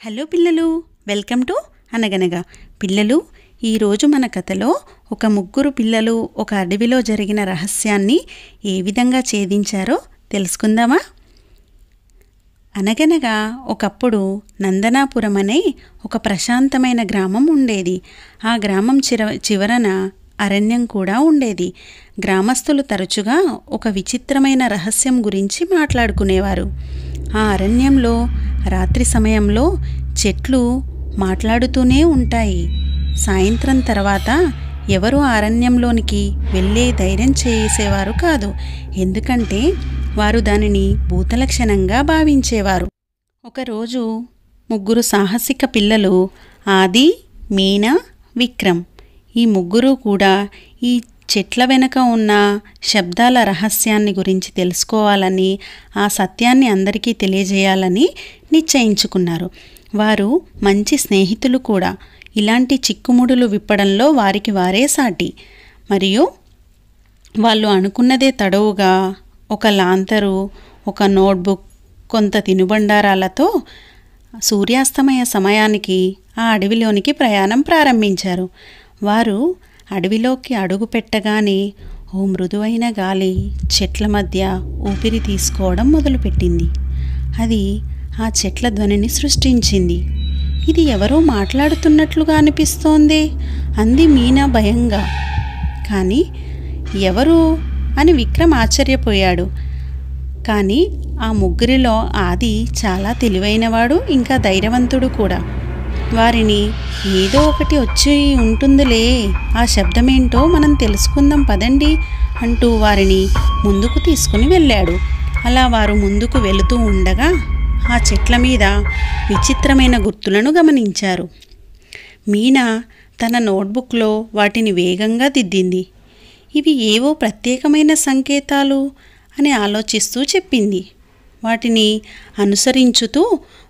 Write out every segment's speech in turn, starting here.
Hello పిల్లలు, welcome to అనగనగా. పిల్లలు, ఈరోజు మన కథలో ఒక ముగ్గురు పిల్లలు ఒక అడవిలో జరిగిన రహస్యాన్ని ఏ విధంగా ఛేదించారో తెలుసుకుందామా? అనగనగా ఒకప్పుడు నందనాపురం అనే ఒక ప్రశాంతమైన గ్రామం ఉండేది. ఆ గ్రామం చివరన అరణ్యం కూడా ఉండేది. గ్రామస్తులు తరచుగా ఒక విచిత్రమైన రహస్యం గురించి మాట్లాడుకునేవారు. ఆ అరణ్యంలో రాత్రి సమయంలో చెట్లు మాట్లాడుతూనే ఉంటాయి. సాయంత్రం తర్వాత ఎవరు అరణ్యంలోనికి వెళ్ళే ధైర్యం చేసేవారు కాదు. ఎందుకంటే వారు దానిని భూతలక్షణంగా భావించేవారు. ఒకరోజు ముగ్గురు సాహసిక పిల్లలు ఆది, మీనా, విక్రమ్, ఈ ముగ్గురు కూడా ఈ చెట్ల వెనక ఉన్న శబ్దాల రహస్యాన్ని గురించి తెలుసుకోవాలని, ఆ సత్యాన్ని అందరికీ తెలియజేయాలని నిశ్చయించుకున్నారు. వారు మంచి స్నేహితులు కూడా. ఇలాంటి చిక్కుముడులు విప్పడంలో వారికి వారే సాటి. మరియు వాళ్ళు అనుకున్నదే తడవుగా ఒక లాంతరు, ఒక నోట్బుక్, కొంత తినుబండారాలతో సూర్యాస్తమయ సమయానికి ఆ అడవిలోనికి ప్రయాణం ప్రారంభించారు. వారు అడవిలోకి అడుగు పెట్టగానే ఓ మృదువైన గాలి చెట్ల మధ్య ఊపిరి తీసుకోవడం మొదలుపెట్టింది. అది ఆ చెట్ల ధ్వనిని సృష్టించింది. ఇది ఎవరో మాట్లాడుతున్నట్లుగా అనిపిస్తోంది అంది మీనా భయంగా. కానీ ఎవరు అని విక్రమ్ ఆశ్చర్యపోయాడు. కానీ ఆ ముగ్గురిలో ఆది చాలా తెలివైనవాడు, ఇంకా ధైర్యవంతుడు కూడా. వారిని ఏదో ఒకటి వచ్చి ఉంటుందిలే, ఆ శబ్దమేంటో మనం తెలుసుకుందాం పదండి అంటూ వారిని ముందుకు తీసుకుని వెళ్ళాడు. అలా వారు ముందుకు వెళుతూ ఉండగా ఆ చెట్ల మీద విచిత్రమైన గుర్తులను గమనించారు. మీనా తన నోట్బుక్లో వాటిని వేగంగా దిద్దింది. ఇవి ఏవో ప్రత్యేకమైన సంకేతాలు అని ఆలోచిస్తూ చెప్పింది. వాటిని అనుసరించుతూ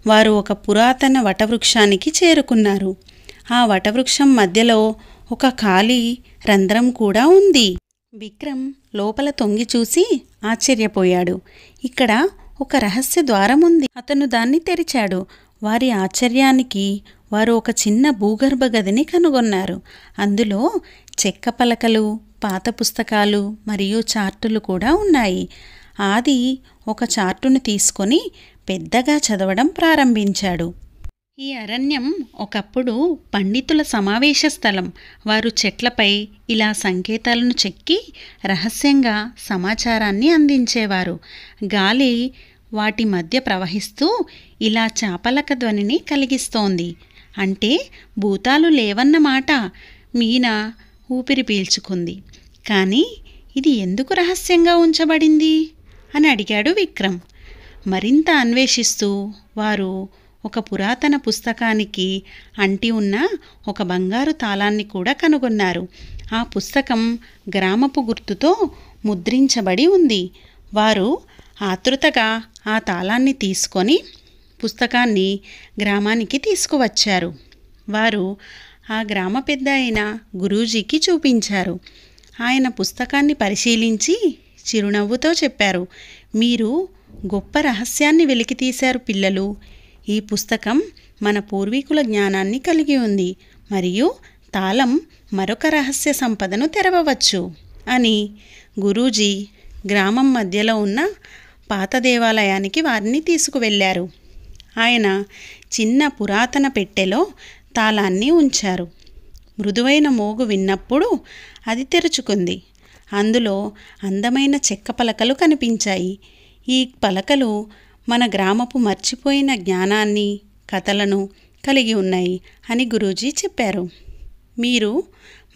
వారు ఒక పురాతన వటవృక్షానికి చేరుకున్నారు. ఆ వటవృక్షం మధ్యలో ఒక ఖాళీ రంధ్రం కూడా ఉంది. విక్రమ్ లోపల తొంగి చూసి ఆశ్చర్యపోయాడు. ఇక్కడ ఒక రహస్య ద్వారం ఉంది. అతను దాన్ని తెరిచాడు. వారి ఆశ్చర్యానికి వారు ఒక చిన్న భూగర్భ గదిని కనుగొన్నారు. అందులో చెక్క పలకలు, పాత పుస్తకాలు మరియు చార్టులు కూడా ఉన్నాయి. ఆది ఒక చార్టును తీసుకొని పెద్దగా చదవడం ప్రారంభించాడు. ఈ అరణ్యం ఒకప్పుడు పండితుల సమావేశ స్థలం. వారు చెట్లపై ఇలా సంకేతాలను చెక్కి రహస్యంగా సమాచారాన్ని అందించేవారు. గాలి వాటి మధ్య ప్రవహిస్తూ ఇలా చాపలక ధ్వనిని కలిగిస్తోంది. అంటే భూతాలు లేవన్నమాట. మీనా ఊపిరి పీల్చుకుంది. కానీ ఇది ఎందుకు రహస్యంగా ఉంచబడింది అని అడిగాడు విక్రమ్. మరింత అన్వేషిస్తూ వారు ఒక పురాతన పుస్తకానికి అంటి ఉన్న ఒక బంగారు తాళాన్ని కూడా కనుగొన్నారు. ఆ పుస్తకం గ్రామపు గుర్తుతో ముద్రించబడి ఉంది. వారు ఆతృతగా ఆ తాళాన్ని తీసుకొని పుస్తకాన్ని గ్రామానికి తీసుకువచ్చారు. వారు ఆ గ్రామ పెద్ద అయిన గురూజీకి చూపించారు. ఆయన పుస్తకాన్ని పరిశీలించి చిరునవ్వుతో చెప్పారు, మీరు గొప్ప రహస్యాన్ని వెలికితీశారు పిల్లలు. ఈ పుస్తకం మన పూర్వీకుల జ్ఞానాన్ని కలిగి ఉంది మరియు తాళం మరొక రహస్య సంపదను తెరవవచ్చు అని గురూజీ గ్రామం మధ్యలో ఉన్న పాత దేవాలయానికి వారిని తీసుకువెళ్ళారు. ఆయన చిన్న పురాతన పెట్టెలో తాళాన్ని ఉంచారు. మృదువైన మోగు విన్నప్పుడు అది తెరుచుకుంది. అందులో అందమైన చెక్క పలకలు కనిపించాయి. ఈ పలకలు మన గ్రామపు మర్చిపోయిన జ్ఞానాన్ని, కథలను కలిగి ఉన్నాయి అని గురూజీ చెప్పారు. మీరు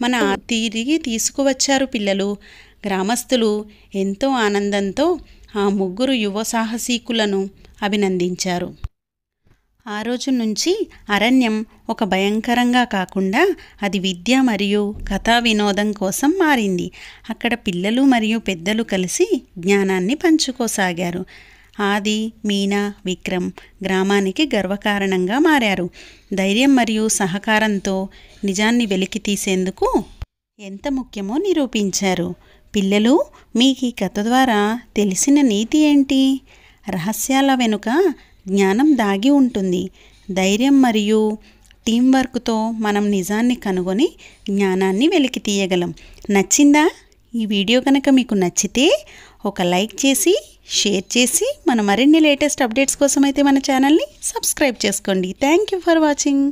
మన తిరిగి తీసుకువచ్చారు పిల్లలు. గ్రామస్తులు ఎంతో ఆనందంతో ఆ ముగ్గురు యువ సాహసీకులను అభినందించారు. ఆ రోజు నుంచి అరణ్యం ఒక భయంకరంగా కాకుండా అది విద్య మరియు కథా వినోదం కోసం మారింది. అక్కడ పిల్లలు మరియు పెద్దలు కలిసి జ్ఞానాన్ని పంచుకోసాగారు. ఆది, మీనా, విక్రమ్ గ్రామానికి గర్వకారణంగా మారారు. ధైర్యం మరియు సహకారంతో నిజాన్ని వెలికి తీసేందుకు ఎంత ముఖ్యమో నిరూపించారు. పిల్లలు, మీకు ఈ కథ ద్వారా తెలిసిన నీతి ఏంటి? రహస్యాల వెనుక జ్ఞానం దాగి ఉంటుంది. ధైర్యం మరియు టీం వర్క్తో మనం నిజాన్ని కనుగొని జ్ఞానాన్ని వెలికి తీయగలం. నచ్చిందా? ఈ వీడియో కనుక మీకు నచ్చితే ఒక లైక్ చేసి షేర్ చేసి మన మరిన్ని లేటెస్ట్ అప్డేట్స్ కోసం అయితే మన ఛానల్ని సబ్స్క్రైబ్ చేసుకోండి. Thank you for watching.